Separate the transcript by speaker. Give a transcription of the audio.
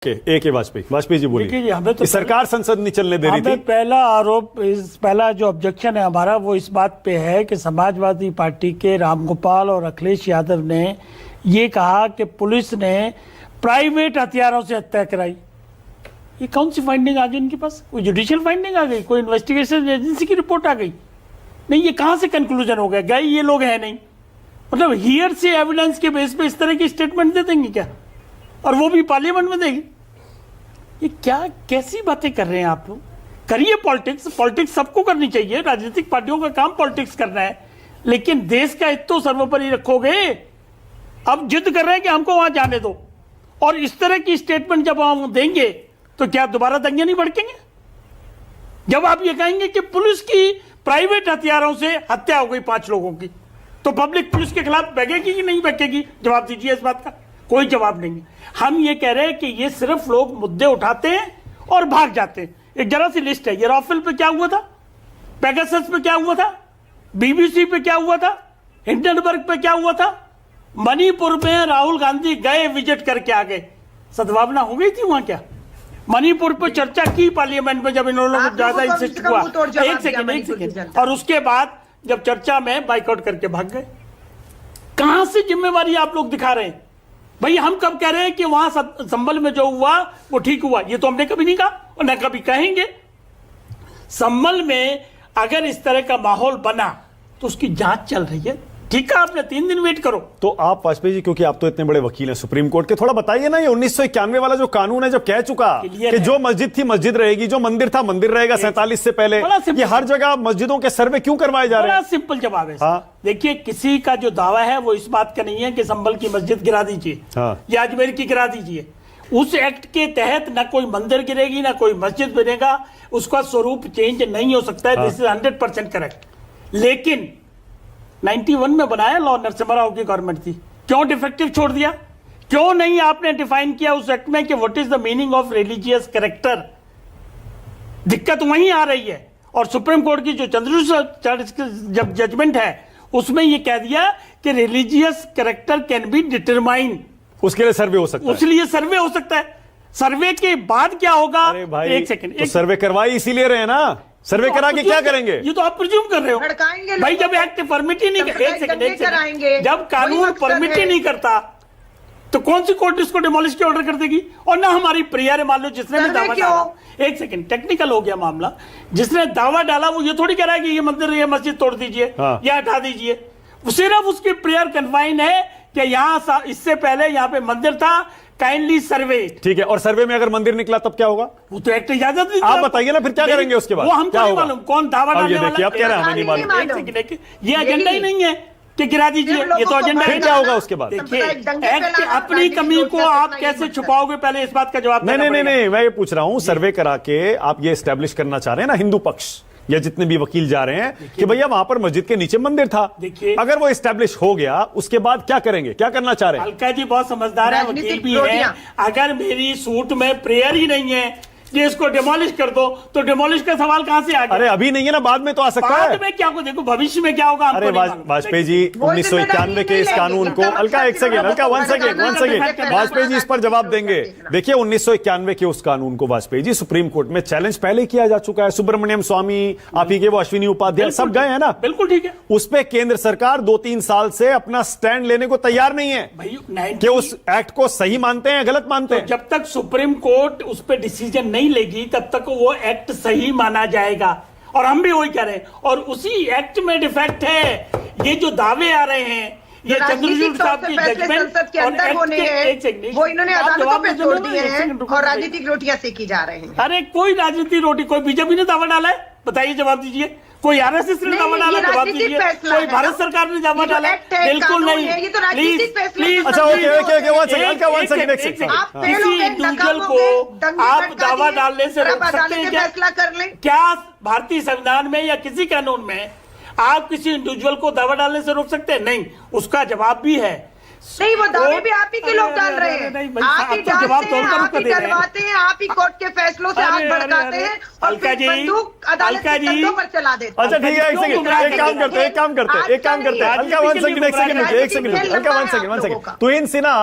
Speaker 1: एक वाजपेयी जी बोलिए।
Speaker 2: देखिए हमें तो
Speaker 1: सरकार संसद नहीं चलने दे रही थी।
Speaker 2: पहला आरोप पहला जो ऑब्जेक्शन है हमारा वो इस बात पे है कि समाजवादी पार्टी के रामगोपाल और अखिलेश यादव ने ये कहा कि पुलिस ने प्राइवेट हथियारों से हत्या कराई। ये कौन सी फाइंडिंग आ गई इनके पास? कोई जुडिशियल फाइंडिंग आ गई? कोई इन्वेस्टिगेशन एजेंसी की रिपोर्ट आ गई? नहीं, ये कहां से कंक्लूजन हो गया? गए ये लोग हैं नहीं, मतलब हियर से एविडेंस के बेस पे इस तरह की स्टेटमेंट दे देंगे क्या? और वो भी पार्लियामेंट में देंगे? ये क्या कैसी बातें कर रहे हैं आप लोग? करिए पॉलिटिक्स, पॉलिटिक्स सबको करनी चाहिए, राजनीतिक पार्टियों का काम पॉलिटिक्स करना है, लेकिन देश का हित तो सर्वोपरि रखोगे। अब जिद कर रहे हैं कि हमको वहां जाने दो, और इस तरह की स्टेटमेंट जब हम देंगे तो क्या दोबारा दंगे नहीं भड़केंगे? जब आप ये कहेंगे कि पुलिस की प्राइवेट हथियारों से हत्या हो गई 5 लोगों की, तो पब्लिक पुलिस के खिलाफ बगेगी कि नहीं बगेगी? जवाब दीजिए इस बात का। कोई जवाब नहीं है। हम ये कह रहे हैं कि ये सिर्फ लोग मुद्दे उठाते हैं और भाग जाते हैं। एक जरा सी लिस्ट है, ये राफेल पे क्या हुआ था, पेगासस पे क्या हुआ था, बीबीसी पे क्या हुआ था, हिंडनबर्ग पे क्या हुआ था, मणिपुर में राहुल गांधी गए, विजिट करके आ गए, सद्भावना हो गई थी वहां क्या? मणिपुर पे चर्चा की पार्लियामेंट में जब इन लोगों को ज्यादा इंसिस्ट हुआ। एक सेकेंड, और उसके बाद जब चर्चा में बाइकआउट करके भाग गए। कहां से जिम्मेवारी आप लोग दिखा रहे हैं भाई? हम कब कह रहे हैं कि वहां संभल में जो हुआ वो ठीक हुआ? ये तो हमने कभी नहीं कहा और न कभी कहेंगे। संभल में अगर इस तरह का माहौल बना तो उसकी जांच चल रही है, ठीक है, आपने 3 दिन वेट करो।
Speaker 1: तो आप वाजपेयी जी, क्योंकि आप तो इतने बड़े वकील हैं सुप्रीम कोर्ट के, थोड़ा बताइए ना, ये 1991 वाला जो कानून है, जब कह चुका कि जो मस्जिद थी मस्जिद रहेगी, जो मंदिर था मंदिर रहेगा 47 से पहले, ये हर जगह मस्जिदों के सर्वे क्यों करवाए जा रहे हैं?
Speaker 2: सिंपल जवाब है।
Speaker 1: हाँ?
Speaker 2: देखिए, किसी का जो दावा है वो इस बात का नहीं है कि संभल की मस्जिद गिरा दीजिए,
Speaker 1: हाँ,
Speaker 2: या अजमेर की गिरा दीजिए। उस एक्ट के तहत ना कोई मंदिर गिरेगी ना कोई मस्जिद बनेगा, उसका स्वरूप चेंज नहीं हो सकता है। This is 100% correct. लेकिन 91 में बनाया लॉ, नरसिम्हा राव की गवर्नमेंट थी, क्यों डिफेक्टिव छोड़ दिया? क्यों नहीं आपने डिफाइन किया उस एक्ट में कि what is the meaning of religious character? दिक्कत वहीं आ रही है। और सुप्रीम कोर्ट की जो जब जजमेंट है उसमें यह कह दिया कि religious character can be determine,
Speaker 1: उसके लिए सर्वे हो सकता है।
Speaker 2: उसलिए सर्वे हो सकता है। सर्वे के बाद क्या होगा?
Speaker 1: अरे भाई,
Speaker 2: एक सेकंड,
Speaker 1: तो सर्वे करवाई इसीलिए रहे ना, सर्वे करा के क्या करेंगे?
Speaker 2: ये तो आप प्रिज्यूम कर रहे हो भाई। जब एक्ट परमिट ही नहीं करता, जब कानून परमिट ही नहीं करता तो कौन सी कोर्ट इसको डिमोलिश के ऑर्डर कर देगी? और ना हमारी प्रेयर है, मान लो जिसने भी दावा डाला, एक सेकंड, टेक्निकल हो गया मामला, जिसने दावा डाला वो ये थोड़ी कह रहा है कि ये मंदिर ये मस्जिद तोड़ दीजिए,
Speaker 1: हाँ,
Speaker 2: या हटा दीजिए। सिर्फ उसकी प्रेयर कन्फाइन है कि यहाँ इससे पहले यहाँ पे मंदिर था, काइंडली सर्वे। ठीक
Speaker 1: है, और सर्वे में अगर मंदिर निकला तब क्या होगा?
Speaker 2: वो तो एक्ट इजाजत नहीं।
Speaker 1: आप बताइए ना, फिर क्या करेंगे उसके बाद?
Speaker 2: वो हमको नहीं मालूम कौन दावा डालने वाला है।
Speaker 1: आप कह रहे हैं हमें नहीं मालूम।
Speaker 2: ये एजेंडा ही नहीं है कि गिरा दीजिए, ये तो एजेंडा है।
Speaker 1: क्या होगा उसके बाद?
Speaker 2: देखिए, एक्ट अपनी कमी को आप कैसे छुपाओगे, पहले इस बात का जवाब।
Speaker 1: नहीं, मैं ये पूछ रहा हूं, सर्वे करा के आप ये एस्टेब्लिश करना चाह रहे हैं ना, हिंदू पक्ष या जितने भी वकील जा रहे हैं कि भैया वहां पर मस्जिद के नीचे मंदिर था। अगर वो एस्टेब्लिश हो गया, उसके बाद क्या करेंगे? क्या करना चाह रहे हैं?
Speaker 2: अलका जी बहुत समझदार है, वकील भी है। अगर मेरी सूट में प्रेयर ही नहीं है कि इसको डिमोलिश कर दो, तो डिमोलिश का सवाल कहां से आ गया?
Speaker 1: अरे अभी नहीं है ना, बाद में तो आ सकता है।
Speaker 2: बाद में क्या को देखो, भविष्य में क्या होगा?
Speaker 1: अरे वाजपेयी जी, 1991 के इस कानून को, अलका एक second, Alka one second, Vajpayee ji इस पर जवाब देंगे। देखिए, 1991 के उस कानून को वाजपेयी जी सुप्रीम कोर्ट में चैलेंज पहले किया जा चुका है। सुब्रमण्यम स्वामी, आप ही के वो अश्विनी उपाध्याय सब गए हैं ना।
Speaker 2: बिल्कुल ठीक है।
Speaker 1: उस पर केंद्र सरकार 2-3 साल से अपना स्टैंड लेने को तैयार नहीं है कि उस एक्ट को सही मानते हैं गलत मानते हैं।
Speaker 2: जब तक सुप्रीम कोर्ट उस पर डिसीजन नहीं लेगी तब तक वो एक्ट सही माना जाएगा, और हम भी वही कह रहे हैं। और उसी एक्ट में डिफेक्ट है। ये जो दावे आ रहे हैं, ये चंद्रचूड़ साहब की जजमेंट
Speaker 3: के अंदर होने हैं, वो इन्होंने अदालतों पे छोड़ दिए हैं और राजनीतिक रोटियां सेकी जा रहे हैं।
Speaker 2: अरे कोई राजनीतिक रोटी, कोई बीजेपी ने दावा डाला है? बताइए, जवाब दीजिए। कोई आरएसएस ने दावा डाला? जवाब दीजिए। कोई भारत सरकार ने दावा डाला? बिल्कुल नहीं।
Speaker 3: ये तो राजनीतिक फैसला है।
Speaker 1: अच्छा, ओके,
Speaker 2: किसी इंडिविजुअल को आप दावा डालने से रोक सकते हैं क्या?
Speaker 3: फैसला कर लें।
Speaker 2: क्या भारतीय संविधान में या किसी कानून में आप किसी इंडिविजुअल को दावा डालने से रोक सकते हैं? नहीं। उसका जवाब भी है।
Speaker 3: नहीं, वो दावे भी आप ही के लोग डाल रहे हैं, आप ही डालते हैं, आप ही डलवाते हैं, आप ही कोर्ट के फैसलों से आग भड़काते हैं और फिर बंदूक अदालत के कंधों पर चला देते हैं।
Speaker 1: अच्छा ठीक है, एक काम करते हैं, हल्का वन सेकंड, वन सेकंड, तुहिन सिन्हा